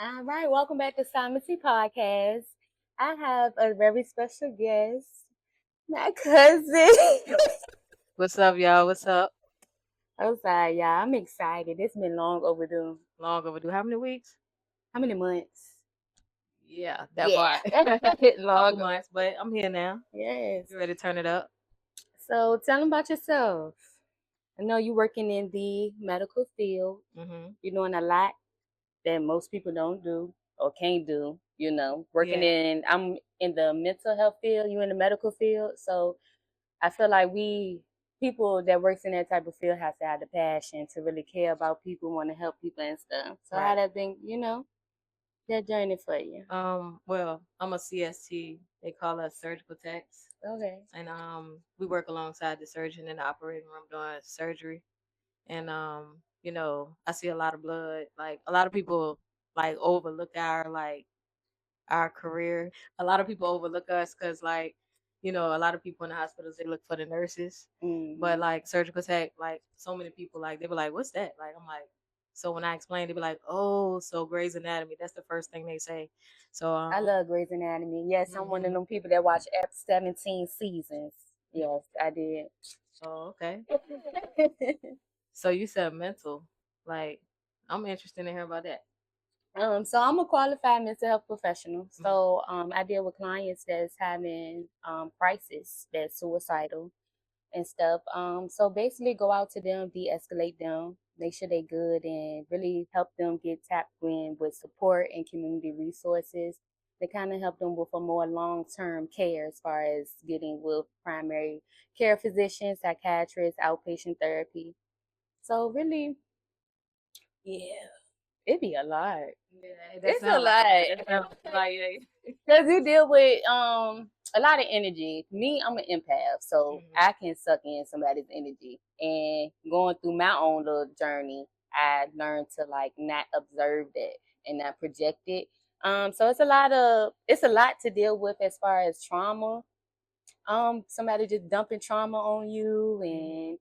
All right, welcome back to Simoncy Podcast. I have a very special guest, my cousin. What's up, y'all? What's up? I'm sorry, y'all. I'm excited. It's been long overdue. Long overdue. How many weeks? How many months? Yeah, that Yeah, part. long. Couple months, but I'm here now. Yes. You ready to turn it up? So tell them about yourself. I know you're working in the medical field. Mhm. You're doing a lot that most people don't do or can't do. Working Yeah. I'm in the mental health field. You in the medical field, so I feel like we people that works in that type of field have to have the passion to really care about people, want to help people and stuff. So how Right. that been, that journey for you? Well, I'm a CST. They call us surgical techs, Okay. and we work alongside the surgeon in the operating room doing surgery. And I see a lot of blood. Like a lot of people like overlook our career. A lot of people overlook us because, like, a lot of people in the hospitals they look for the nurses, but Mm-hmm. like surgical tech, like so many people, like they were like, "What's that?" Like I'm like, so when I explained, they be like, "Oh, so Grey's Anatomy." That's the first thing they say. So I love Grey's Anatomy. Yes, I'm one of hmm them people that watch 17 seasons. Yes, I did. oh okay. So you said mental, like I'm interested to hear about that. So I'm a qualified mental health professional. Mhm. So I deal with clients that's having crisis, that's suicidal and stuff. So basically go out to them, de-escalate them, make sure they good and really help them get tapped in with support and community resources to kind of help them with a more long-term care as far as getting with primary care physicians, psychiatrists, outpatient therapy. So really, yeah, it'd be a lot. Yeah, that It's a sounds like a lot. lot. That sounds like Because you deal with a lot of energy. Me, I'm an empath, so hmm I can suck in somebody's energy. And going through my own little journey, I learned to like not observe that and not project it. So it's a lot to deal with as far as trauma. Somebody just dumping trauma on you, hmm and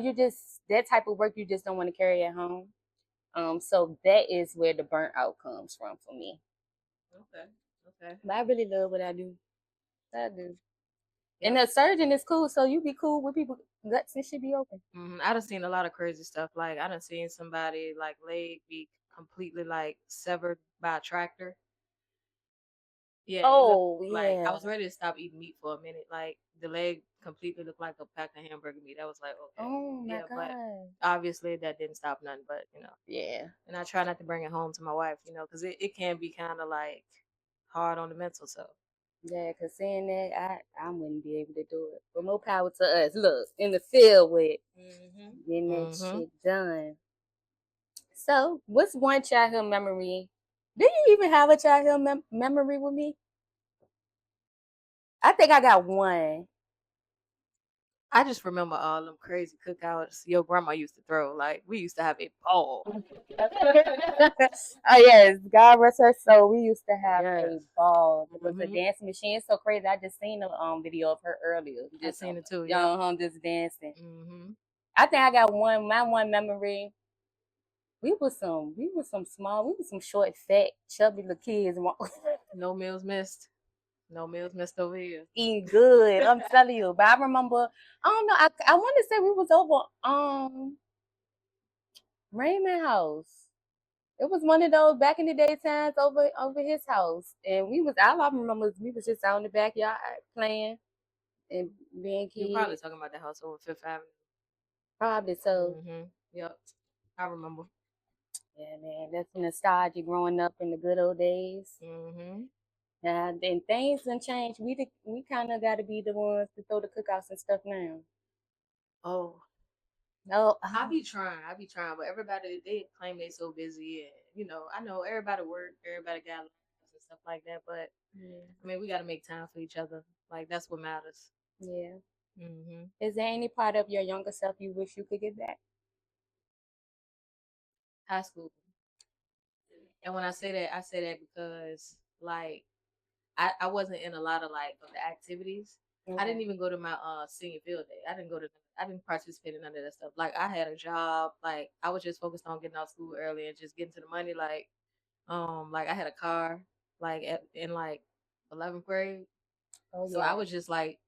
you just that type of work you just don't want to carry at home. So that is where the burnt out comes from for me. Okay. Okay. But I really love what I do. I do. And Yep. the surgeon is cool, so you be cool with people guts and shit be open. I done seen a lot of crazy stuff. Like I done seen somebody like leg be completely like severed by a tractor. Yeah, it looked Oh like I yeah. was ready to stop eating meat for a minute. Like the leg completely looked like a pack of hamburger meat. I was like, okay, Oh my yeah, but god. obviously that didn't stop nothing. But Yeah. and I try not to bring it home to my wife, because it can be kind of like hard on the mental. So Yeah, cause saying that I wouldn't be able to do it. But more power to us. Look, in the field with getting that hmm shit done. So, what's one childhood memory? Do you even have a childhood memory with me? I think I got one. I just remember all them crazy cookouts your grandma used to throw. Like we used to have a ball. Oh yes, God rest her soul. We used to have a Yes. ball. It was a hmm dancing machine. It's so crazy. I just seen a video of her earlier. I Just seen it too. Yep. young just dancing. hmm I think I got one. My one memory. We were some small. We were some short, fat, chubby little kids No meals missed. No meals missed over here. eating good. I'm telling you. But I remember. I don't know. I want to say we was over Raymond House. It was one of those back in the day times over his house, and we was all I remember was we was just out in the backyard playing and being You're probably kids. talking about the house over Fifth Avenue. Probably so. Yep. I remember. Yeah, man, that's nostalgia growing up in the good old days. hmm And things done changed. We kind of got to be the ones to throw the cookouts and stuff now. Oh, No, I be trying, but everybody they claim they so busy, and I know everybody work, everybody got lives and stuff like that. But yeah, I mean, we got to make time for each other. Like that's what matters. yeah. hmm Is there any part of your younger self you wish you could get back? High school, and when I say that because like I wasn't in a lot of like of the activities. I didn't Okay. even go to my senior field day. I didn't participate in none of that stuff. Like I had a job. Like I was just focused on getting out of school early and just getting to the money. Like Like I had a car, like in like 11th grade. Oh So I yeah. was just like,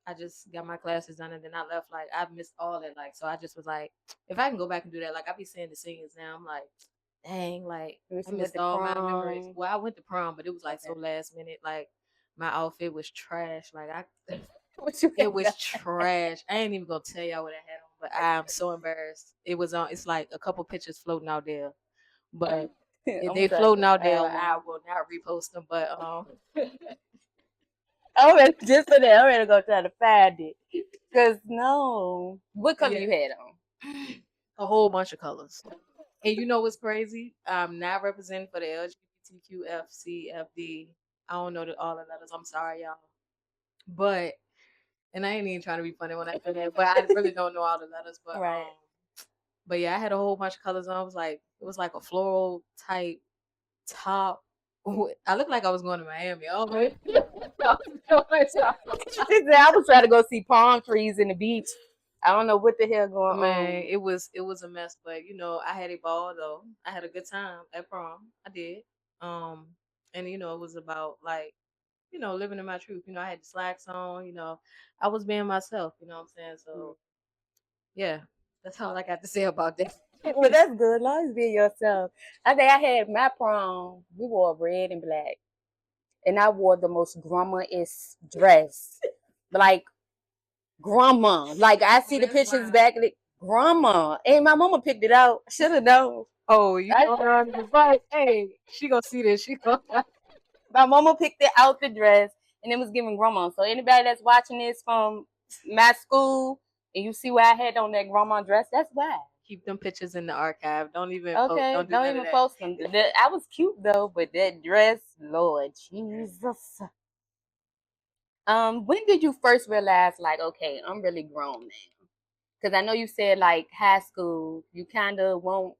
I just got my classes done and then I left. Like I missed all that. Like so, I just was like, if I can go back and do that, like I be seeing the singers now. I'm like, dang, like You I went missed to all my memories. prom. Well, I went to prom, but it was like so Okay. last minute. Like my outfit was trash. Like I, What you it had was trash. I ain't even gonna tell y'all what I had on, but I'm so embarrassed. It was on. It's like a couple pictures floating out there, but if I'm gonna they try floating to out there, find I one. will not repost them. But I'm ready, just for that. I'm ready to go try to find it. Cause no, what color yeah, you had on? a whole bunch of colors. And you know what's crazy? I'm not representing for the LGBTQFCFD. I don't know all the letters. I'm sorry, y'all. But and I ain't even trying to be funny when I say that, but I really don't know all the letters. Right. But yeah, I had a whole bunch of colors on. It was like a floral type top. Ooh, I looked like I was going to Miami. Oh my She said I was trying to go see palm trees in the beach. I don't know what the hell going man, on. it was a mess, but I had a ball though. I had a good time at prom. I did. Um, and it was about like living in my truth. I had the slacks on. I was being myself. You know what I'm saying? So yeah, that's all I got to say about that. Well, that's good. As long as be yourself. I think I had my prom. We wore red and black, and I wore the most grandma-ish dress, like grandma. Like I Oh, see the that's pictures wild. back, like, grandma, and my mama picked it out. Should have known. Oh, you I, know her on the bike. Hey, she gonna see this. She gonna. my mama picked it out the dress, and it was giving grandma. So anybody that's watching this from my school, and you see what I had on that grandma dress, that's why. Keep them pictures in the archive. Don't even post. Okay, Don't do don't none of even that. post them. I was cute though, but that dress, Lord Jesus. When did you first realize, like, okay, I'm really grown now? Because I know you said like high school, you kind of won't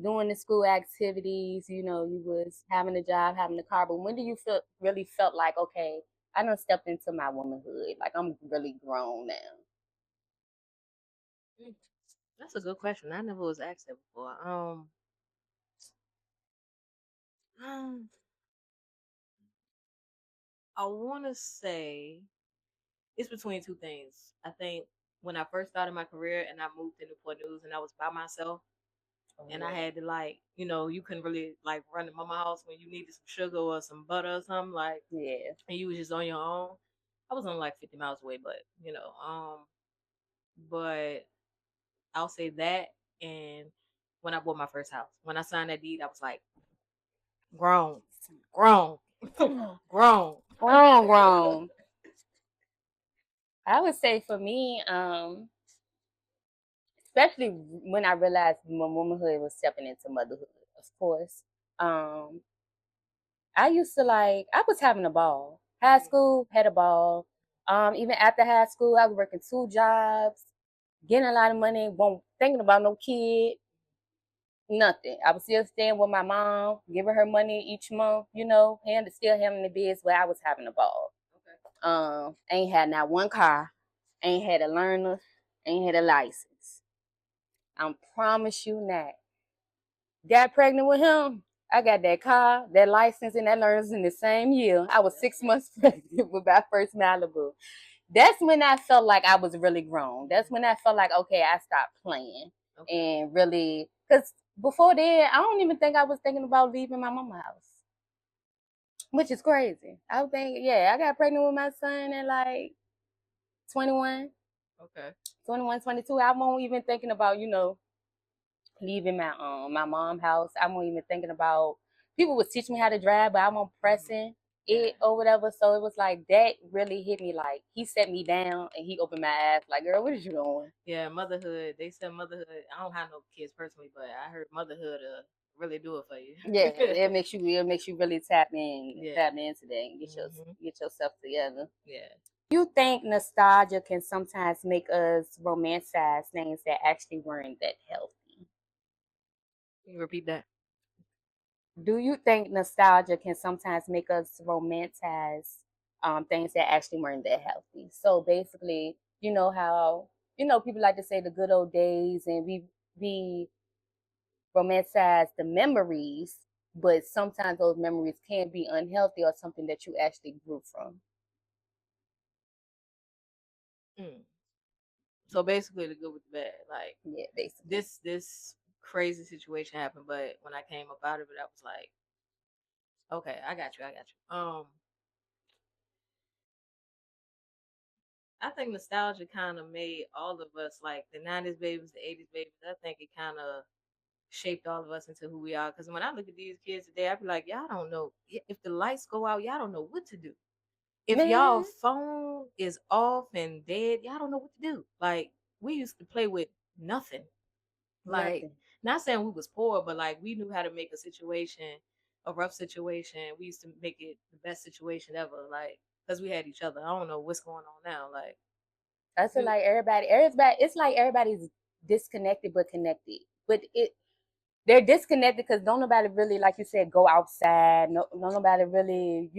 doing the school activities. You was having a job, having a car. But when do you really felt like, okay, I done stepped into my womanhood, like I'm really grown now? Mm, That's a good question. I never was asked that before. Um, I want to say it's between two things. I think when I first started my career and I moved into Port News and I was by myself Oh and I yeah, had to like, you couldn't really like run to mama house when you needed some sugar or some butter or something like, yeah. and you was just on your own. I was only like 50 miles away, but I'll say that. And when I bought my first house, when I signed that deed, I was like, grown, grown, grown. Grown, grown. I would say for me, especially when I realized my womanhood was stepping into motherhood, of course. Um, I used to I was having a ball. High school, had a ball. Even after high school, I was working two jobs, getting a lot of money, won't thinking about no kid, nothing. I was still staying with my mom, giving her money each month, and still having the biz where I was having a ball. Ain't had not one car, ain't had a learner, ain't had a license. I promise you not. Got pregnant with him. I got that car, that license, and that learners in the same year. I was 6 months pregnant with my first Malibu. That's when I felt like I was really grown. That's when I felt like, okay, I stopped playing Okay. and really, because before then, I don't even think I was thinking about leaving my mama's house, which is crazy. I was thinking, yeah, I got pregnant with my son at like 21, Okay. 21, 22. I won't even thinking about, leaving my mom's house. I wasn't even thinking about people was teaching me how to drive, but I wasn't pressing Yeah. it or whatever. So it was like that really hit me. Like he set me down and he opened my eyes. Like, girl, what is you doing? Yeah, motherhood. They said motherhood. I don't have no kids personally, but I heard motherhood really do it for you. Yeah, it makes you really Yeah. tap into that and Hmm. get yourself together. Yeah. You think nostalgia can sometimes make us romanticize things that actually weren't that healthy? Can you repeat that? Do you think nostalgia can sometimes make us romanticize things that actually weren't that healthy? So basically, you know how people like to say the good old days, and we romanticize the memories, but sometimes those memories can be unhealthy or something that you actually grew from. Mm. So basically, the good with the bad. Like Yeah, basically. this crazy situation happened, but when I came up out of it, I was like, okay, I got you. I got you. I think nostalgia kind of made all of us, like the '90s babies, the '80s babies. I think it kind of shaped all of us into who we are. Because when I look at these kids today, I be like, y'all don't know if the lights go out, y'all don't know what to do. If y'all Man, phone is off and dead, y'all don't know what to do. Like we used to play with nothing. Like nothing. not saying we was poor, but like we knew how to make a situation, a rough situation. We used to make it the best situation ever. Like because we had each other. I don't know what's going on now. Like I feel you, like it's like everybody's disconnected but connected. But they're disconnected because don't nobody really, like you said, go outside. No nobody really,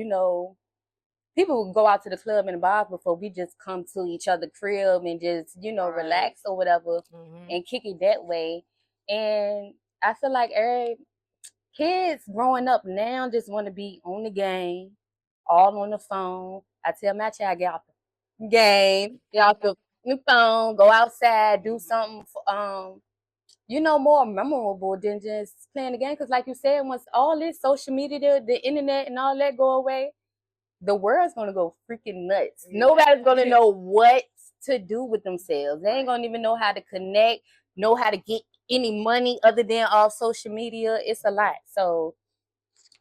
people would go out to the club and the bars before we just come to each other crib and just, right. relax or whatever Mhm. and kick it that way. And I feel like every kids growing up now just want to be on the game, all on the phone. I tell my child, get off the game, get off the phone, go outside, do something, more memorable than just playing the game. Because, like you said, once all this social media, the internet, and all that go away, the world's gonna go freaking nuts. Nobody's gonna Yeah. know what to do with themselves. They ain't Right. gonna even know how to connect, know how to get any money other than off social media. It's a lot. So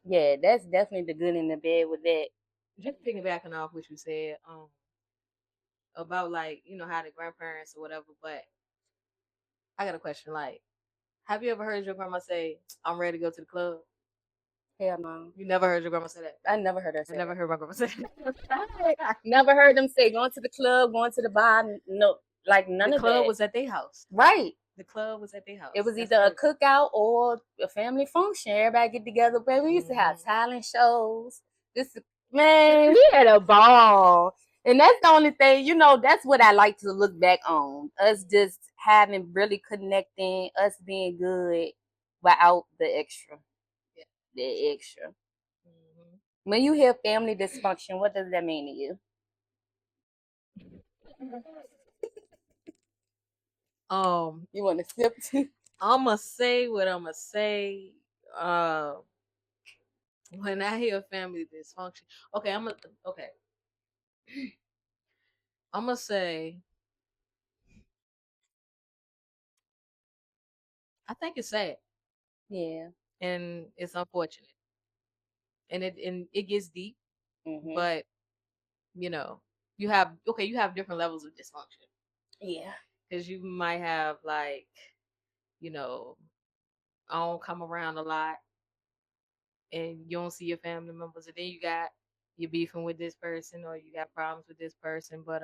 yeah, that's definitely the good and the bad with that. Just piggybacking off what you said, about like how the grandparents or whatever. But I got a question. Like, have you ever heard your grandma say, "I'm ready to go to the club"? Hell no. You never heard your grandma say that. I never heard her I say never heard my grandma say that. never heard them say going to the club, going to the bar. No, like The none of club that. was at their house. Right. The club was at their It house. was That's either a crazy. cookout or a family function. Everybody get together. But we used to have Hmm. talent shows. This Man, we had a ball. And that's the only thing, that's what I like to look back on. Us just having really connecting, us being good without the extra. Yeah. The extra. Hmm. When you hear family dysfunction, what does that mean to you? You want to sip tea? I'ma say what I'ma say. Uh, when I hear family dysfunction, okay, okay. I'm gonna say I think it's sad Yeah. and it's unfortunate and it gets deep, Mhm. but you know you have different levels of dysfunction Yeah. because you might have like you know I don't come around a lot and you don't see your family members and then you're beefing with this person or you got problems with this person, but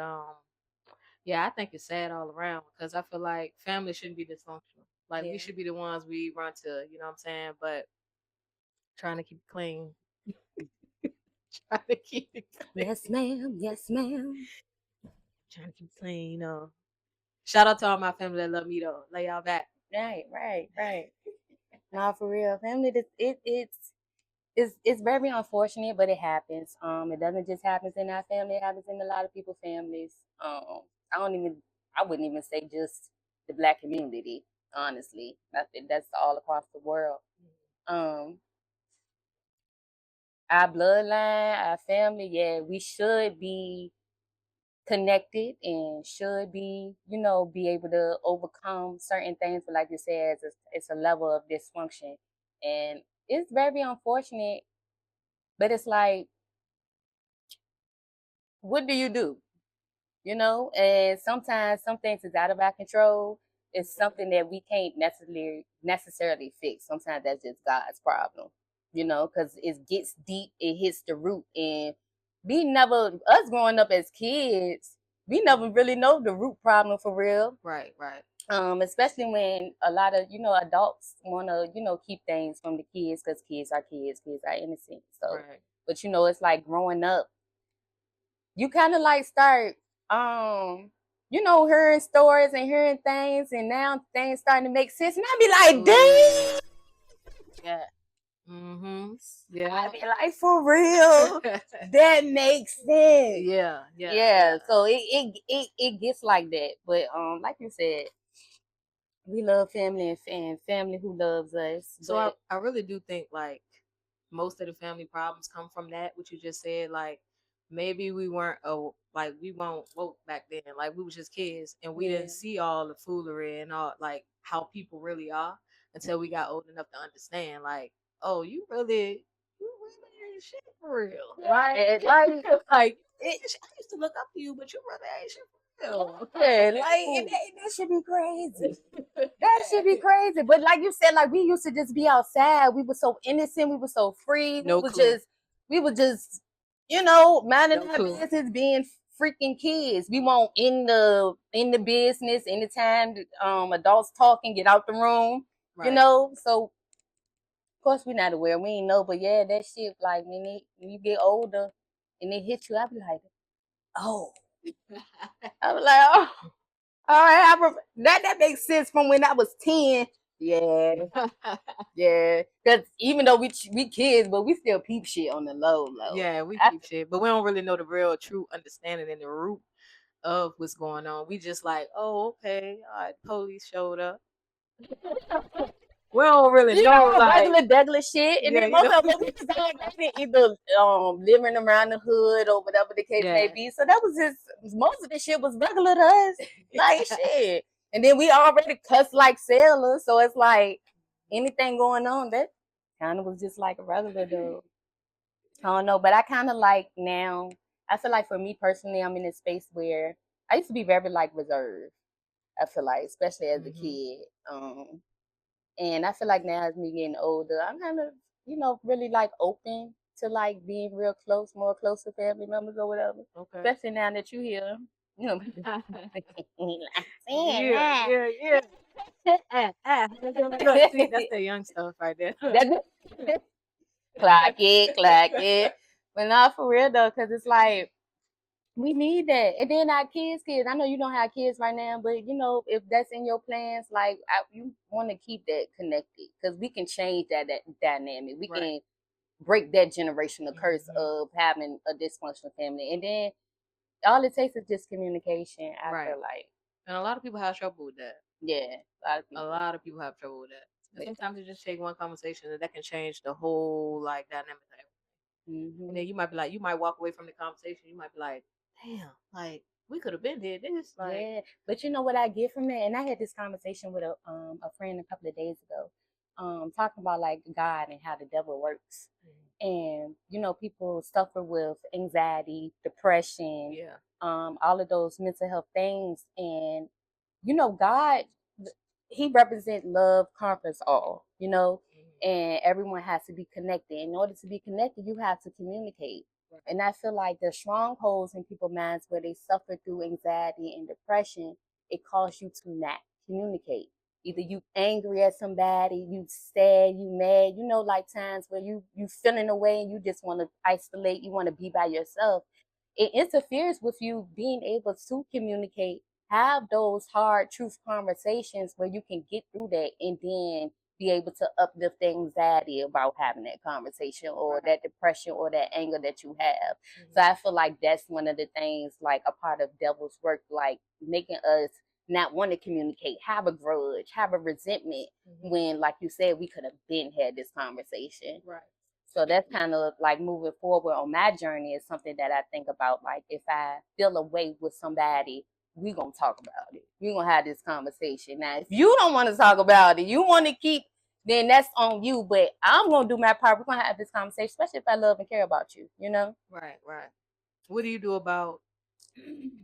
yeah, I think it's sad all around because I feel like family shouldn't be dysfunctional. Like we Yeah. should be the ones we run to, you know what I'm saying? But trying to keep it clean. Trying to keep it Yes, clean. ma'am. Yes, ma'am. Trying to keep it clean, Shout out to all my family that love me though. Lay y'all back. Right, right, right. No, for real. Family, it's very unfortunate, but it happens. It doesn't just happen in our family. It happens in a lot of people's families. I don't even, I wouldn't even say just the black community. Honestly, I think that's all across the world. Um, our bloodline, our family, yeah, we should be connected and should be, be able to overcome certain things. But like you said, it's a level of dysfunction, and it's very unfortunate. But it's like, what do you do? And sometimes some things is out of our control. It's something that we can't necessarily fix. Sometimes that's just God's problem, because it gets deep, it hits the root, and us growing up as kids, we never really know the root problem for real. Right, right. Especially when a lot of adults want to keep things from the kids because kids are innocent. So, Right. but it's like growing up you kind of like start hearing stories and hearing things and now things starting to make sense and I be like, Ooh. damn. Yeah. Mm-hmm. I Yeah. be like, for real, that makes sense. Yeah. Yeah, so it gets like that. But like you said, we love family and family who loves us. So But I really do think like most of the family problems come from that, what you just said. Like maybe we weren't like we weren't woke back then. Like we was just kids and we yeah, didn't see all the foolery and all like how people really are until we got old enough to understand. Like, oh, you really ain't shit for real. Right? Like I used to look up to you, but you really ain't shit for real. yeah, like that should be crazy. That should be crazy. But like you said, like we used to just be outside. We were so innocent. We were so free. No clue. We were just, minding No our clue. business, being freaking kids. We won't in the business anytime adults talking, get out the room. Right. So of course we're not aware. We ain't know, but yeah, that shit like when you get older and it hits you, I be like, oh. I was like, oh. All right, that makes sense from when I was 10. Yeah, yeah. Because even though we kids, but we still peep shit on the low. Yeah, we I, keep shit, but we don't really know the real, true understanding and the root of what's going on. We just like, oh, okay, all right, police showed up. We don't really know, like, regular shit. And yeah, then most of us we just like either living around the hood or whatever the case may yeah, be. So that was just most of the shit was regular to us. Like shit. And then we already cuss like sailors, so it's like anything going on that kind of was just like a regular dude. I don't know, but I kind of like now. I feel like for me personally, I'm in a space where I used to be very like reserved. I feel like, especially as a hmm kid, and I feel like now as me getting older, I'm kind of really like open to like being real close, more close to family members or whatever. okay, Especially now that you here, you know. yeah, yeah, yeah. Look, see, that's the young stuff right there. That's clock it, clock it. But not for real though, because it's like we need that. And then our kids. I know you don't have kids right now, but if that's in your plans, like you want to keep that connected because we can change that dynamic. We Right. can break that generational curse hmm of having a dysfunctional family. And then all it takes is just communication. I Right. feel like, And a lot of people have trouble with that. yeah, a lot of A people. lot of people have trouble with that. And Yeah. sometimes it just take one conversation and that can change the whole like dynamic. And Hmm. then you might be like, you might walk away from the conversation. You might be like, damn, like we could have been did this. Like, Yeah, but you know what I get from it, and I had this conversation with a friend a couple of days ago, talking about like God and how the devil works, and people suffer with anxiety, depression, yeah, all of those mental health things, and God, He represents love, conquers all, and everyone has to be connected. In order to be connected, you have to communicate. right. And I feel like the strongholds in people's minds where they suffer through anxiety and depression, it causes you to not communicate. Either you angry at somebody, you sad, you mad, like times where you feeling away and you just want to isolate, you want to be by yourself. It interferes with you being able to communicate, have those hard truth conversations where you can get through that and then be able to uplift the anxiety about having that conversation or Right. that depression or that anger that you have. So Mhm. I feel like that's one of the things, like a part of devil's work, like making us not want to communicate, have a grudge, have a resentment when, like you said, we could have been had this conversation. Right. So that's kind of like moving forward on my journey is something that I think about. Like if I feel a way with somebody, we gonna talk about it. We gonna have this conversation. Now, if you don't want to talk about it, you want to keep, then that's on you. But I'm gonna do my part. We're gonna have this conversation, especially if I love and care about you. Right. Right. What do you do about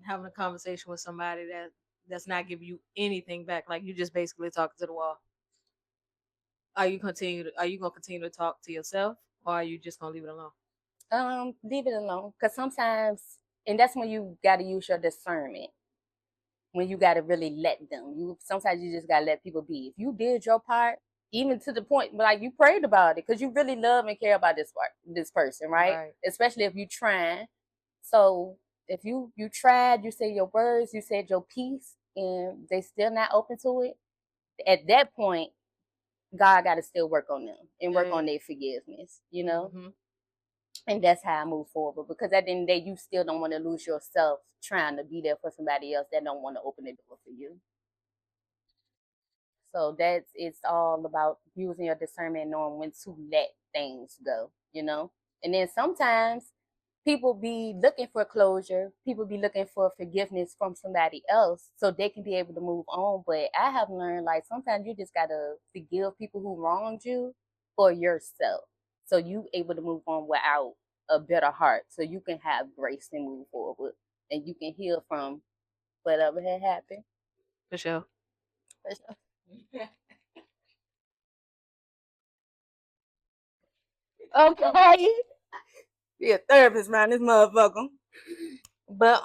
having a conversation with somebody that's not giving you anything back? Like you just basically talking to the wall. Are you gonna continue to talk to yourself or are you just gonna leave it alone? Leave it alone. Cause sometimes, and that's when you gotta use your discernment. When you gotta really let them. Sometimes you just gotta let people be. If you did your part, even to the point like you prayed about it, because you really love and care about this person, right? Right. Especially if you trying. So if you tried, you said your words, you said your piece, and they still not open to it. At that point, God got to still work on them and work Yeah. on their forgiveness, you know? Mm-hmm. And that's how I move forward. Because at the end of the day, you still don't want to lose yourself trying to be there for somebody else that don't want to open the door for you. So it's all about using your discernment and knowing when to let things go, you know? And then sometimes people be looking for closure, people be looking for forgiveness from somebody else so they can be able to move on. But I have learned like sometimes you just gotta forgive people who wronged you for yourself. So you able to move on without a bitter heart. So you can have grace and move forward and you can heal from whatever had happened. For sure. Okay. Be a therapist around this motherfucker. But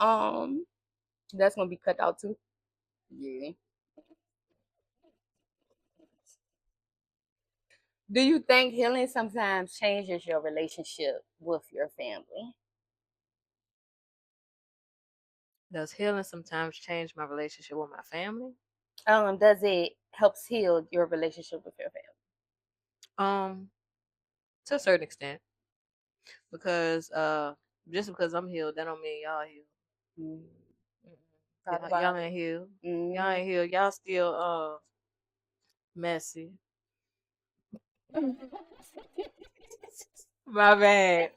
that's gonna be cut out too. Yeah. Do you think healing sometimes changes your relationship with your family? Does healing sometimes change my relationship with my family? Does it helps heal your relationship with your Um, to a certain extent, because just because I'm healed, that don't mean y'all healed. family? Talk Y'all about it. ain't healed. Y'all Mm-hmm. ain't healed. Y'all still messy. My bad.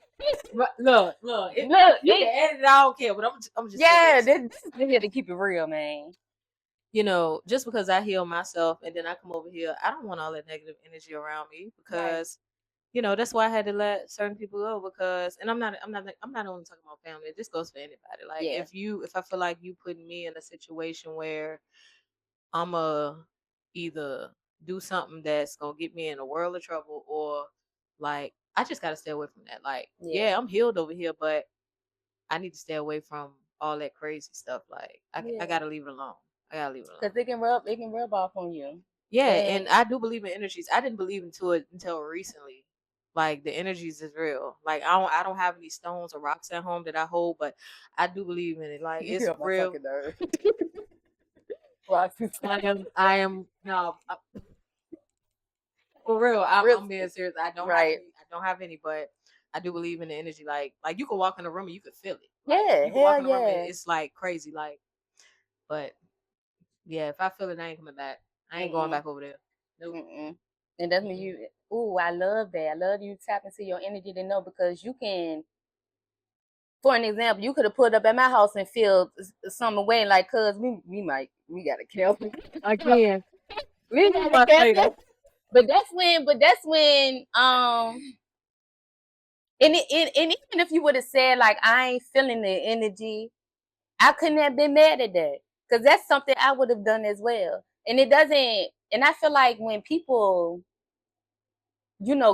Look, Look, you can edit it. I don't care, but I'm just yeah, serious. this is here to keep it real, man. You know, just because I heal myself and then I come over here, I don't want all that negative energy around me Right. because, you know, that's why I had to let certain people go because, and I'm not only talking about family. This goes for anybody. Like Yeah. if I feel like you putting me in a situation where I'ma either do something that's gonna get me in a world of trouble or like I just gotta stay away from that. Like, Yeah. yeah, I'm healed over here, but I need to stay away from all that crazy stuff. Like, I Yeah. gotta leave it alone. I gotta leave it alone. Because it can rub off on you. Yeah, And and I do believe in energies. I didn't believe into it until recently. Like the energies is real. Like I don't have any stones or rocks at home that I hold, but I do believe in it. Like you it's feel my real. fucking nerve. Roxy. I am no for real. Real. I'm being serious. I don't have Right. any. I don't have any, but I do believe in the energy. Like you can walk in a room and you can feel it. Like Yeah, you can walk in hell a room and yeah. it's like crazy. Like, but yeah, if I feel it, I ain't coming back. I ain't going Mm-mm. back over there. Nope. Mm-mm. And that's when Mm-mm. you, ooh, I love that. I love you tap into your energy to know because you can, for an example, you could have put up at my house and feel some away like, cuz we gotta kill him. Again, We I'm gotta about to kill say him. that. But that's when, and even if you would have said like, I ain't feeling the energy, I couldn't have been mad at that because that's something I would have done as well. And it doesn't, and I feel like when people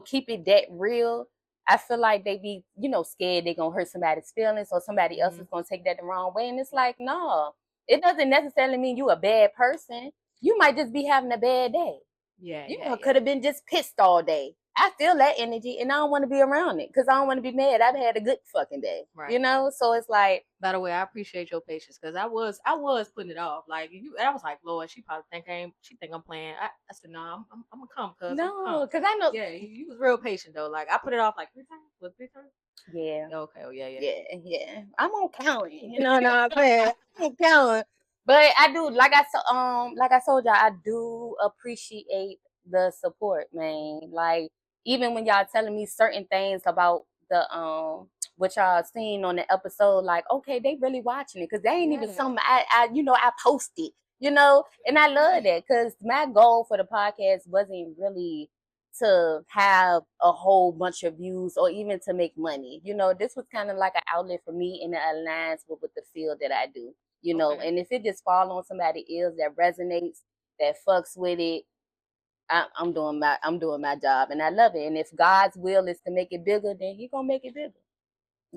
keep it that real, I feel like they be, scared they're gonna hurt somebody's feelings or somebody else Mm-hmm. is gonna take that the wrong way. And it's like, no, it doesn't necessarily mean you a bad person. You might just be having a bad day. Yeah, You yeah, could yeah. have been just pissed all day. I feel that energy and I don't want to be around it because I don't want to be mad. I've had a good fucking day. Right. So it's like, By the way, I appreciate your patience because I was putting it off. Like I was like, Lord, she probably she think I'm playing. I said, no, I'm gonna come, cause I'm gonna no, come. because I know. Yeah, you was real patient though. Like I put it off like 3 times. Was it 3 times? Yeah. Okay. Oh yeah, yeah. Yeah. I'm on counting. You know what I'm saying? I'm on counting. But I do, like I told y'all, I do appreciate the support, man. Like even when y'all telling me certain things about the what y'all seen on the episode, like okay, they really watching it because they ain't even something I posted, and I love that because my goal for the podcast wasn't really to have a whole bunch of views or even to make money. This was kind of like an outlet for me and it aligns with the field that I do. Okay. And if it just fall on somebody else that resonates, that fucks with it, I'm doing my job and I love it. And if God's will is to make it bigger, then He gonna make it bigger.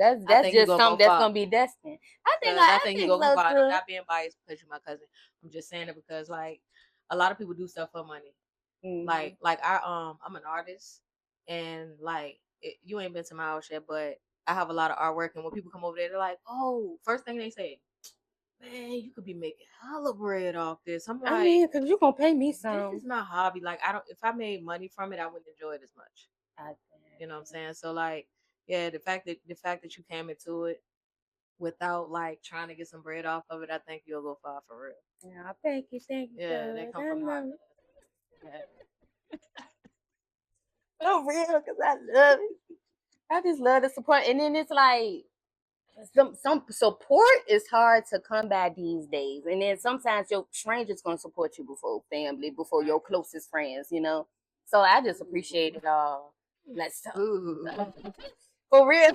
I That's think you just gonna go something that's far. gonna be destined. I think Cause I I think you think gonna go so far. And I'm too. not being biased because you're my cousin. I'm just saying it because like a lot of people do stuff for money. Mm-hmm. Like I'm an artist and like you ain't been to my house yet, but I have a lot of artwork and when people come over there, they're like, oh, first thing they say, man, you could be making hella bread off this. I'm I like, mean, cause you gonna pay me this some. is my hobby. Like, I don't. If I made money from it, I wouldn't enjoy it as much. I, You know what I'm saying? So like, yeah, the fact that you came into it without like trying to get some bread off of it, I think you'll go far for real. yeah, thank you, Yeah, they cuz come I from heart. love it. Yeah. For real, cause I love it. I just love the support, and then it's like some support is hard to come by these days, and then sometimes your strangers gonna support you before family, before your closest friends, you know. So I just appreciate it all. Let's talk. Ooh, For real,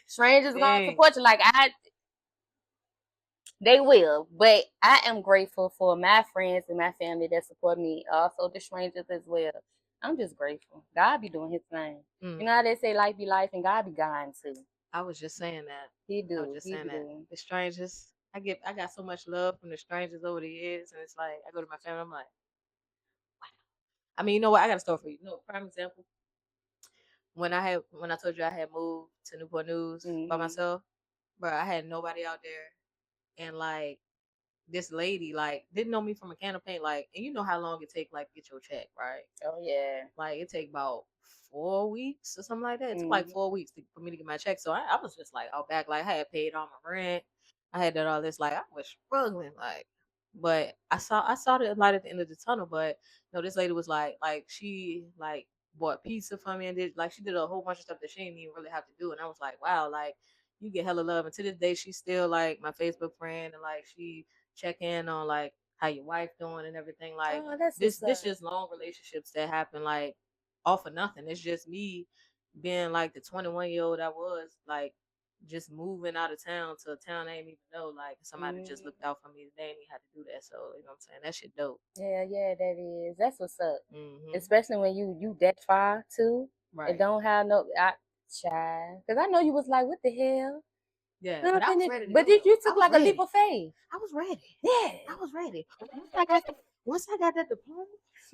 strangers gonna dang. support you. Like they will, but I am grateful for my friends and my family that support me. Also, the strangers as well. I'm just grateful. God be doing His thing. Mm, You know how they say life be life and God be God too. I was just saying that. He I was do. just He saying that. do. The strangers, I got so much love from the strangers over the years, and it's like I go to my family, I'm like, I mean, you know what? I got a story for you. No, prime example. When I told you I had moved to Newport News by Hmm. myself, bro, I had nobody out there, and like this lady like didn't know me from a can of paint, like, and you know how long it take like to get your check, right? Oh yeah. Like it take about 4 weeks or something like that. It took like Hmm. 4 weeks for me to get my check. So I was just like out back, like I had paid all my rent. I had done all this, like I was struggling, like. But I saw the light at the end of the tunnel. But you know, this lady was like she like bought pizza for me and did like she did a whole bunch of stuff that she didn't even really have to do. And I was like, wow, like you get hella love. And to this day, she's still like my Facebook friend, and like she check in on like how your wife doing and everything. Like Oh, that's this what's this up. just long relationships that happen like off of nothing. It's just me being like the 21-year-old I was, like just moving out of town to a town I didn't even know. Like somebody just Hmm. looked out for me. They didn't even have to do that. So you know what I'm saying? That shit dope. Yeah, yeah, that is. That's what's up. Hmm. Especially when you that far too. It Right. don't have no child. Cause I know you was like, what the hell? Yeah. No, But I was ready to but go did though. you I took was like a leap ready. of faith? I was ready. Yeah. I was ready. Once I got that diploma,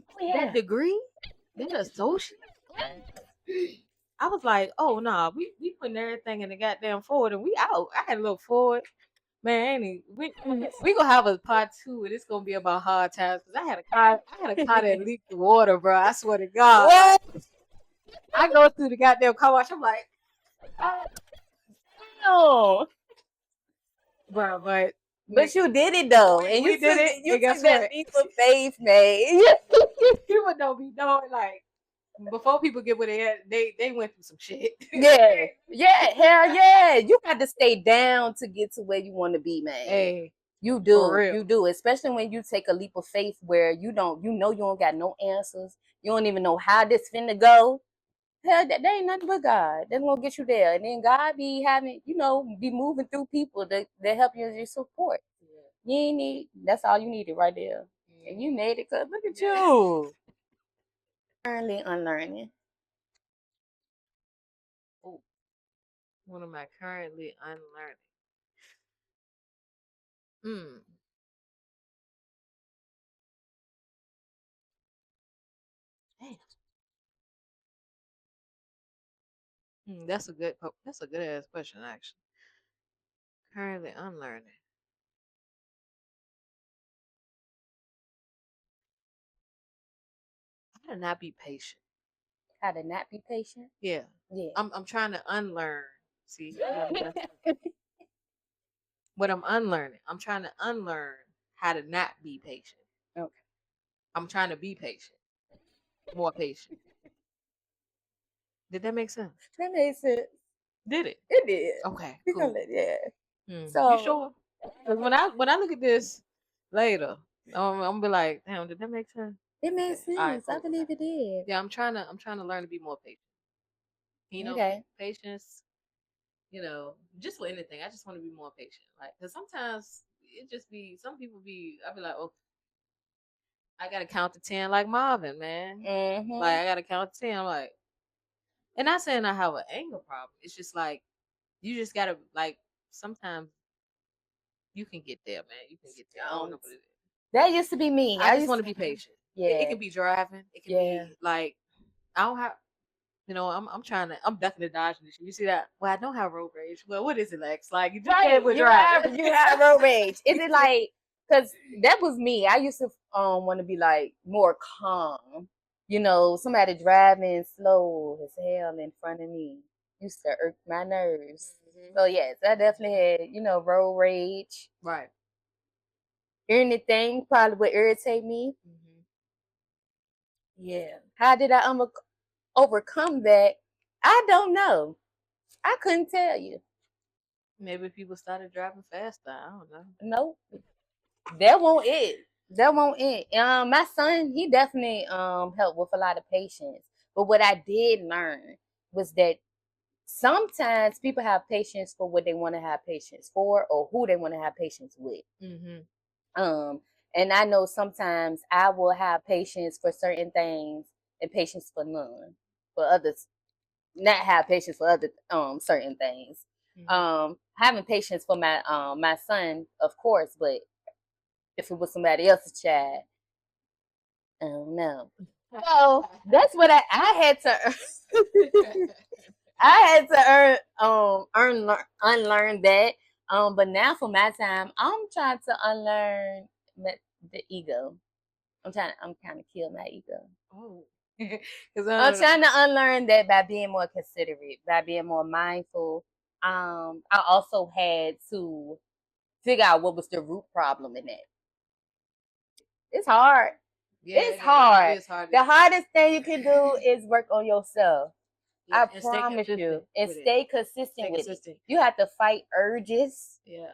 Oh that yeah. degree, that associate, I was like, oh no, we putting everything in the goddamn Ford and we out. I had to look forward. Man, we gonna have a part two, and it's gonna be about hard times. Cause I had a car that leaked the water, bro. I swear to God, like What? I go through the goddamn car wash. I'm like, oh, No. bro, but But you did it though, and we did it, you and took guess that what? leap of faith, man. People don't be knowing, like before people get where they at, they went through some shit. Yeah, yeah, hell yeah. You got to stay down to get to where you want to be, man. Hey, for You real. do, especially when you take a leap of faith where you know you don't got no answers. You don't even know how this finna go. Hell, that ain't nothing but God. That's gonna get you there. And then God be having, be moving through people that help you as your support. You ain't need, that's all you needed right there. And you made it, cause look at Yeah. you. Currently unlearning. Ooh, what am I currently unlearning? Hmm. Damn. That's a good ass question actually. Currently unlearning. How to not be patient. How to not be patient. Yeah. Yeah. I'm trying to unlearn. See, what I'm unlearning. I'm trying to unlearn how to not be patient. Okay. I'm trying to be patient. More patient. Did that make sense? That makes sense. Did it? It did. Okay, We gonna cool. let yeah. You So sure? Because when I look at this later, I'm gonna be like, damn, did that make sense? it Okay. makes All right, sense. I cool. believe it did. Yeah, I'm trying to learn to be more patient. Okay. Patience, just with anything. I just want to be more patient. Like, cause sometimes it just be some people be. I be like, oh, I gotta count to 10 like Marvin, man. Like Mm-hmm. I gotta count to 10. I'm like, and not saying I have an anger problem. It's just like you just gotta like sometimes you can get there, man. You can get there. I don't know what it is. That used to be me. I I just used want to, to be patient. It yeah, can be driving. It can yeah. be like I don't have. You know, I'm ducking and dodging this shit. You see that? Well, I don't have road rage. Well, what is it, Lex? Like, you just Right, with driving. you have road rage. Is it like, because that was me. I used to want to be like more calm. You know, somebody driving slow as hell in front of me used to irk my nerves. So yes, I definitely had, road rage. Right. Anything probably would irritate me. Mm-hmm. Yeah. How did I overcome that? I don't know. I couldn't tell you. Maybe people started driving faster. I don't know. Nope. That won't it. That won't it. My son, he definitely helped with a lot of patience. But what I did learn was that sometimes people have patience for what they want to have patience for or who they want to have patience with. And I know sometimes I will have patience for certain things and patience for none. For others, not have patience for other certain things. Having patience for my son, of course, but if it was somebody else's child, I don't know. So that's what I had to I had to unlearn that. But now for my time, I'm trying to unlearn the ego. I'm kind of kill my ego. Oh. I'm trying to unlearn that by being more considerate, by being more mindful. I also had to figure out what was the root problem in that. It's hard. Yeah, It's hard. It is hard. The hardest thing you can do is work on yourself. Yeah, I promise you. And stay consistent with it. You have to fight urges. Yeah.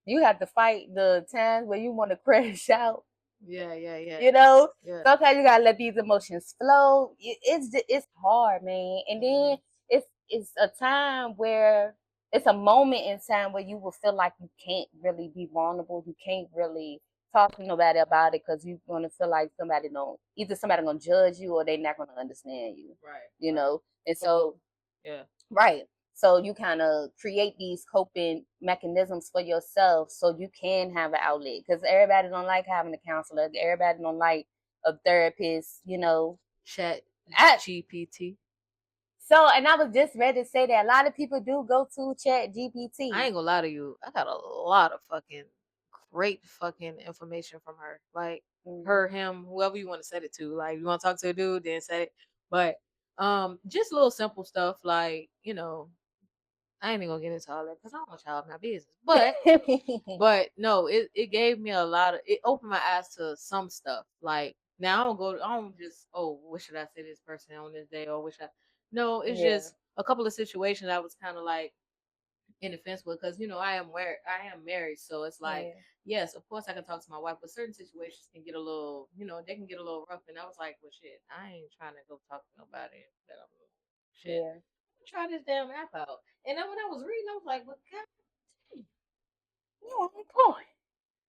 You have to fight the times where you want to crash out. Yeah. You know? Yeah. Sometimes you gotta let these emotions flow. It's hard, man. And then it's a time where it's a moment in time where you will feel like you can't really be vulnerable. You can't really talk to nobody about it because you're gonna feel like somebody gonna judge you or they're not gonna understand you. Right. You know? And so yeah. Right. So you kind of create these coping mechanisms for yourself so you can have an outlet. Because everybody don't like having a counselor. Everybody don't like a therapist, Chat GPT. So, and I was just ready to say that a lot of people do go to Chat GPT. I ain't gonna lie to you. I got a lot of fucking great fucking information from her. Like her, him, whoever you want to set it to. Like you want to talk to a dude, then set it. But just little simple stuff like, I ain't even gonna get into all that because I don't want y'all in my business. But no, it gave me it opened my eyes to some stuff. Like now I don't just, what should I say to this person on this day or no, it's just a couple of situations I was kind of like in the fence with because I am married, so it's like yes, of course I can talk to my wife, but certain situations can get a little, they can get a little rough. And I was like, well, shit, I ain't trying to go talk to nobody that I'm shit. Yeah. Try this damn app out. And then when I was reading, I was like, well, God, you on point.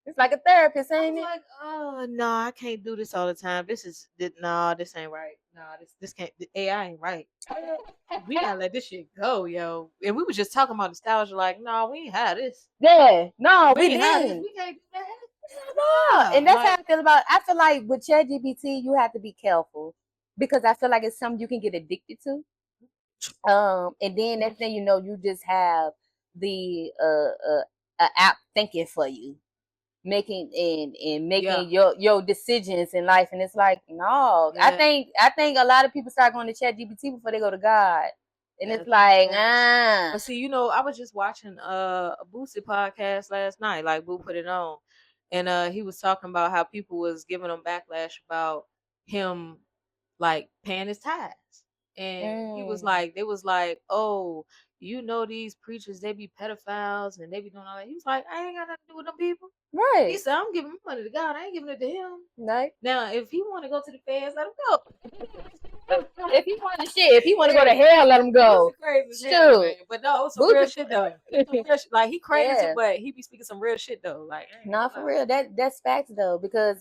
It's like a therapist, ain't it? Like, oh no, I can't do this all the time. This ain't right. No, this can't. The AI ain't right. We gotta let this shit go, yo. And we were just talking about nostalgia, like, no, we ain't had this. Yeah, no, we didn't. We can't do that. No, and that's how I feel about. I feel like with ChatGPT, you have to be careful because I feel like it's something you can get addicted to. And then next thing you know, you just have the app thinking for you, making your decisions in life, and it's like no. I think a lot of people start going to ChatGPT before they go to God. And it's like, But see, I was just watching a Boosie podcast last night. Like Boo put it on, and he was talking about how people was giving him backlash about him like paying his tithes. And he was like, they was like, oh, these preachers, they be pedophiles and they be doing all that. He was like, I ain't got nothing to do with them people. Right. He said, I'm giving my money to God. I ain't giving it to him. Right. Now, if he want to go to the feds, let him go. If he want to go to hell, let him go. Crazy shit, but no, it's some real shit though. Like he crazy, but he be speaking some real shit though. Like, not for real. That's facts though, because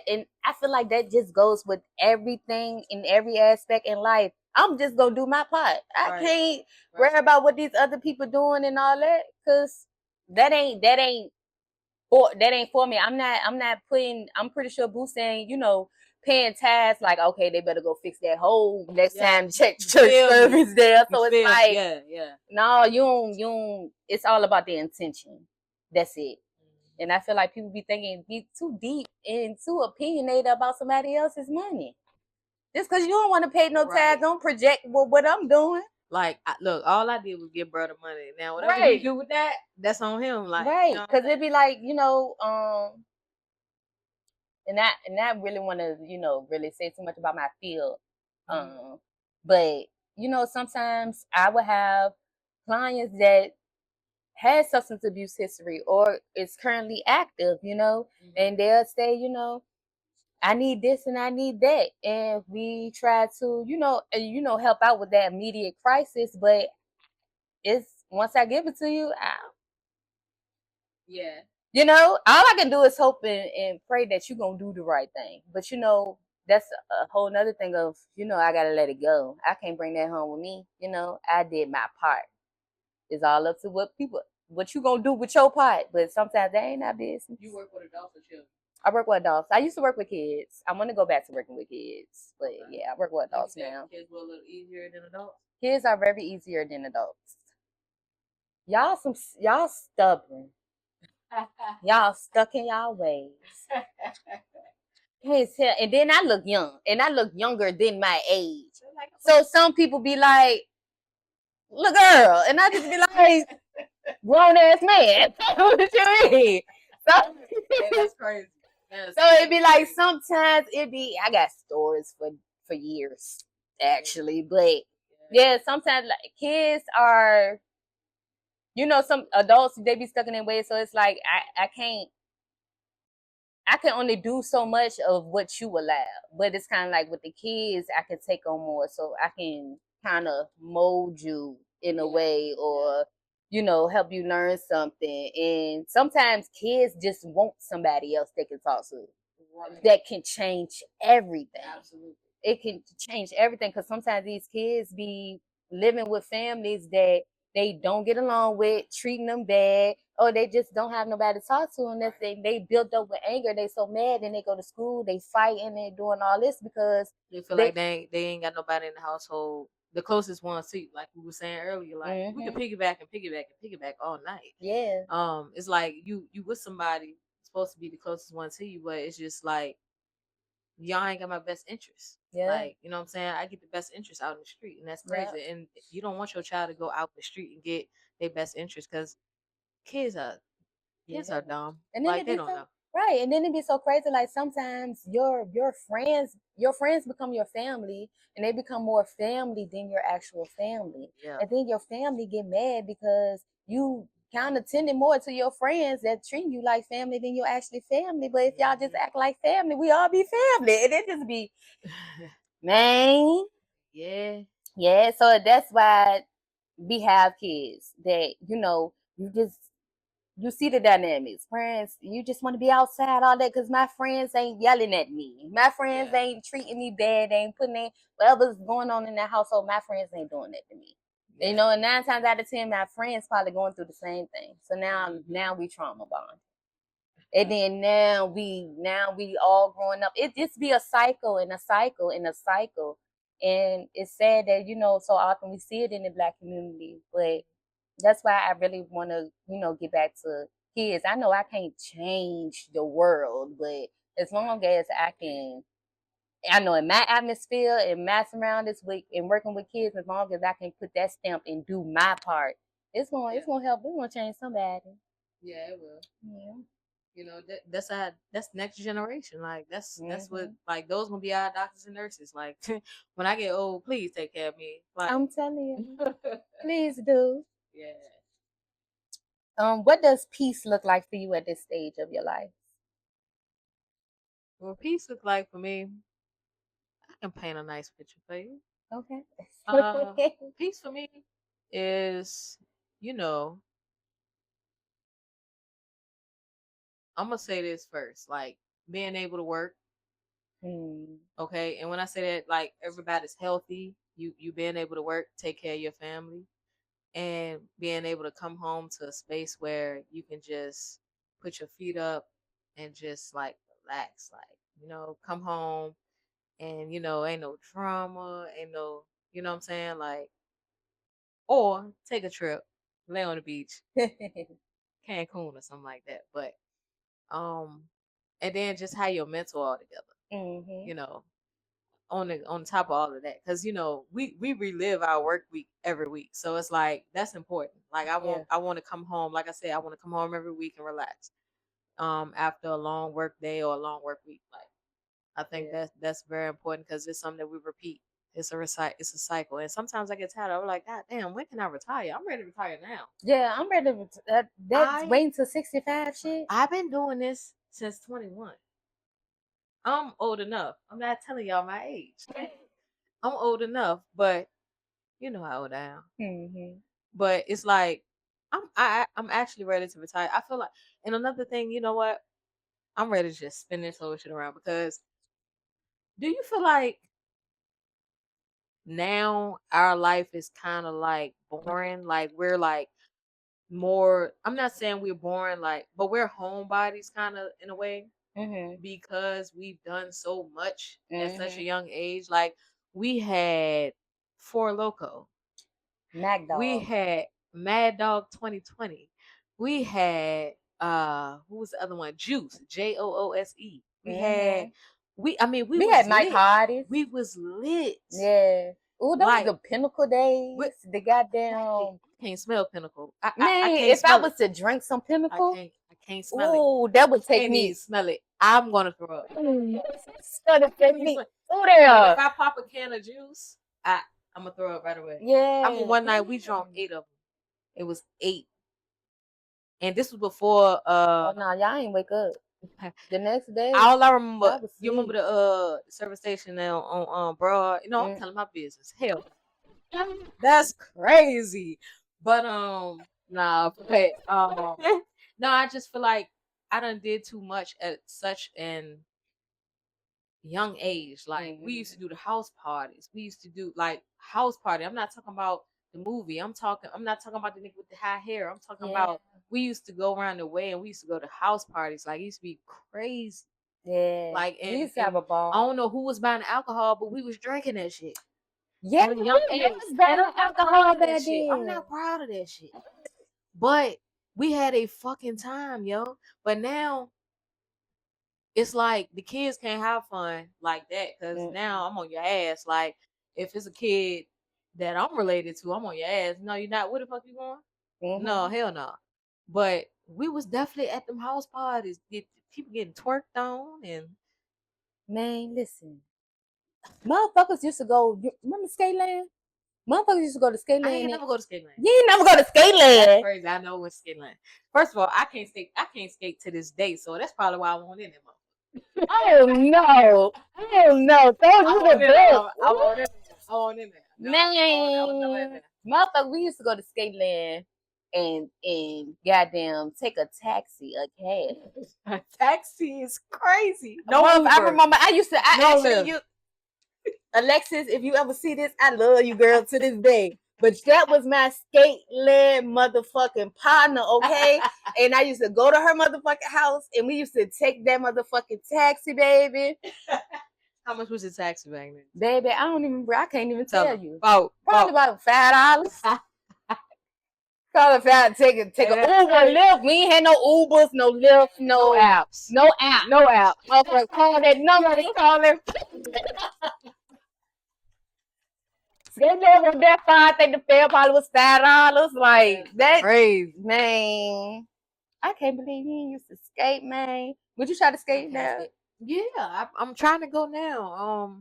and I feel like that just goes with everything in every aspect in life. I'm just gonna do my part. I can't worry about what these other people doing and all that, cause that ain't for me. I'm pretty sure Boo saying, paying tasks like, okay, they better go fix that hole next Yeah, time church you feel me? service there. You So it's feel me? like, Yeah. no, you don't. It's all about the intention. That's it. And I feel like people be too deep and too opinionated about somebody else's money. Just because you don't want to pay no tax, Right. don't project what I'm doing. Like, look, all I did was give brother money. Now, whatever he Right. do with that, that's on him. Like, Right. you know what I'm Because saying? it'd be like, and I really want to, really say too much about my field. But, sometimes I would have clients that had substance abuse history or is currently active, and they'll say, I need this and I need that. And we try to, help out with that immediate crisis. But it's once I give it to you, Yeah. all I can do is hope and pray that you're going to do the right thing. But, that's a whole nother thing of, I got to let it go. I can't bring that home with me. I did my part. It's all up to what you going to do with your part. But sometimes that ain't our business. You work with adults or children? I work with adults. I used to work with kids. I want to go back to working with kids. But yeah, I work with adults now. Kids were a little easier than adults? Kids are very easier than adults. Y'all stubborn. Y'all stuck in y'all ways. And then I look young. And I look younger than my age. So some people be like, look, girl. And I just be like, grown ass man. What you mean? So, that's crazy. So it'd be like sometimes I got stories for years actually, but yeah, sometimes like kids are, some adults they be stuck in their ways, so it's like I can only do so much of what you allow, but it's kind of like with the kids I can take on more, so I can kind of mold you in a way or help you learn something. And sometimes kids just want somebody else they can talk to. Right. That can change everything. Absolutely. It can change everything because sometimes these kids be living with families that they don't get along with, treating them bad, or they just don't have nobody to talk to. And they built up with anger. They so mad, and they go to school, they fight, and they're doing all this because they feel like they ain't got nobody in the household. The closest one seat, like we were saying earlier, like we can piggyback all night. Yeah. It's like you with somebody supposed to be the closest one to you, but it's just like y'all ain't got my best interest. Yeah. Like, you know what I'm saying? I get the best interest out in the street, and that's crazy. Yeah. And you don't want your child to go out in the street and get their best interest because kids are dumb. And then like they don't know. Right. And then it'd be so crazy. Like sometimes your friends become your family, and they become more family than your actual family. Yeah. And then your family get mad because you kind of tending more to your friends that treat you like family than you're actually family. But if y'all just act like family, we all be family. And it just be, man. Yeah. Yeah. So that's why we have kids that, you see the dynamics. Friends, you just want to be outside all that because my friends ain't yelling at me. My friends ain't treating me bad. They ain't putting in whatever's going on in that household. My friends ain't doing that to me. Yeah. And 9 times out of 10, my friends probably going through the same thing. So now we trauma bond. And then now we all growing up. It just be a cycle and a cycle and a cycle. And it's sad that, so often we see it in the Black community, but that's why I really want to, get back to kids. I know I can't change the world, but as long as I know in my atmosphere, in my surroundings with and working with kids, as long as I can put that stamp and do my part, it's gonna help. It's gonna change somebody. Yeah, it will. Yeah. That's next generation. Like that's what like those gonna be our doctors and nurses. Like when I get old, please take care of me. Like I'm telling you, please do. Yeah. What does peace look like for you at this stage of your life? What peace look like for me? I can paint a nice picture for you. Okay. Peace for me is, I'm gonna say this first, like being able to work. Okay, and when I say that, like everybody's healthy, you being able to work, take care of your family, and being able to come home to a space where you can just put your feet up and just like relax, like come home, and ain't no drama, ain't no, you know what I'm saying, like, or take a trip, lay on the beach, Cancun or something like that. But um, and then just have your mental all together, Mhm. you know, on top of all of that, because we relive our work week every week, so it's like that's important. Like Yeah. I want to come home, like I said, I want to come home every week and relax. After a long work day or a long work week, like I think Yeah. that's very important because it's something that we repeat. It's a cycle, and sometimes I get tired. I'm like, God damn, when can I retire? I'm ready to retire now. Yeah, I'm ready to that's I waiting till 65 shit. I've been doing this since 21. I'm old enough. I'm not telling y'all my age. I'm old enough, but you know how old I am. Mhm. But it's like I'm actually ready to retire. I feel like, and another thing, you know what? I'm ready to just spin this whole shit around because do you feel like now our life is kind of like boring? Like we're like more. I'm not saying we're boring, like, but we're homebodies kind of in a way Mhm. because we've done so much at such a Mhm. young age. Like we had Four Loco. Mac We Dog. had Mad Dog 2020. We had who was the other one? Juice, Joose. We had Mhm. we We had was night lit. parties. We was lit. Yeah. Ooh, that was Like the Pinnacle days. The goddamn I can't smell Pinnacle. I man. can't If I smell it. was to drink some Pinnacle, I can't smell it. ooh, that would take Can't even me. smell it. I'm gonna throw up. That would take Can't me. smell it. Ooh, Like if there. I pop a can of juice, I'm gonna throw up right away. I mean, Yeah. one night we drank 8 of them. It was 8, and this was before Oh no, y'all ain't wake up. The next day, all I remember. I was You remember asleep. the service station now on Broad? I'm Mm. telling my business. Hell, that's crazy. But nah, but no, I just feel like I done did too much at such an young age. Like we used to do the house parties. We used to do like house party. I'm not talking about the movie. I'm not talking about the nigga with the high hair. I'm talking Yeah. about we used to go around the way and we used to go to house parties. Like it used to be crazy. Yeah. Like We and used to have a I ball. don't know who was buying alcohol, but we was drinking that shit. Yeah, At a young age. was buying And I'm not alcohol proud of back that shit. I'm then. not proud of that shit. But we had a fucking time, yo. But now it's like the kids can't have fun like that because now I'm on your ass. Like if it's a kid that I'm related to, I'm on your ass. No, you're not. Where the fuck you going? No, hell no. But we was definitely at them house parties. People getting twerked on and Man, listen. Motherfuckers used to go. Remember Skateland? Motherfuckers used to go to I ain't Skateland. never go to Skateland. You ain't never go to That's Skateland. crazy. I know what's Skateland. First of all, I can't skate. I can't skate to this day, so that's probably why I won't in it. Oh no. Oh no. Throw you the best. I want in there. I want in there. No, I was never in Man. Motherfucker, we used to go to Skateland and goddamn take a taxi, a cab. there. Taxi is crazy. No, I remember I used to Alexis, if you ever see this, I love you, girl, to this day. But that was my Skateland motherfucking partner, okay? And I used to go to her motherfucking house, and we used to take that motherfucking taxi, baby. How much was the taxi back then? Baby, I can't even tell you. Probably about $5. Probably take an Uber, Lyft. We ain't had no Ubers, no Lyft, no apps. no app. Motherfucker, call that number. Call it. They never that far. I think the fare probably was $5. Like that, crazy. Man. I can't believe you used to skate, man. Would you try to skate now? Yeah, I'm trying to go now.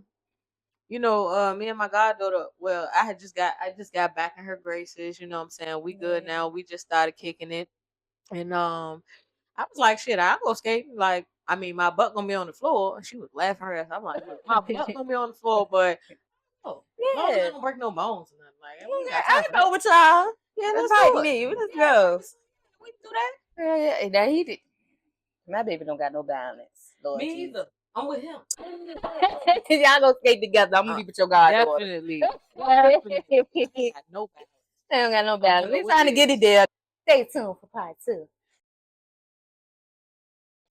Me and my goddaughter. Well, I just got back in her graces. You know what I'm saying? We good now. We just started kicking it, and I was like, shit, I'll go skating. Like, I mean, my butt gonna be on the floor. She was laughing her ass. I'm like, my butt gonna be on the floor, but long as I don't break no bones or nothing. Like, I know what y'all. Yeah, Let's do do it. me. Let's go. We can do that. Yeah, now he did. My baby don't got no balance. Lord Me Jesus. either. I'm with him. Y'all go skate together. I'm gonna be with your goddaughter. Definitely. Definitely. I got no balance. They don't got no balance. We trying to get it there. Stay tuned for part 2.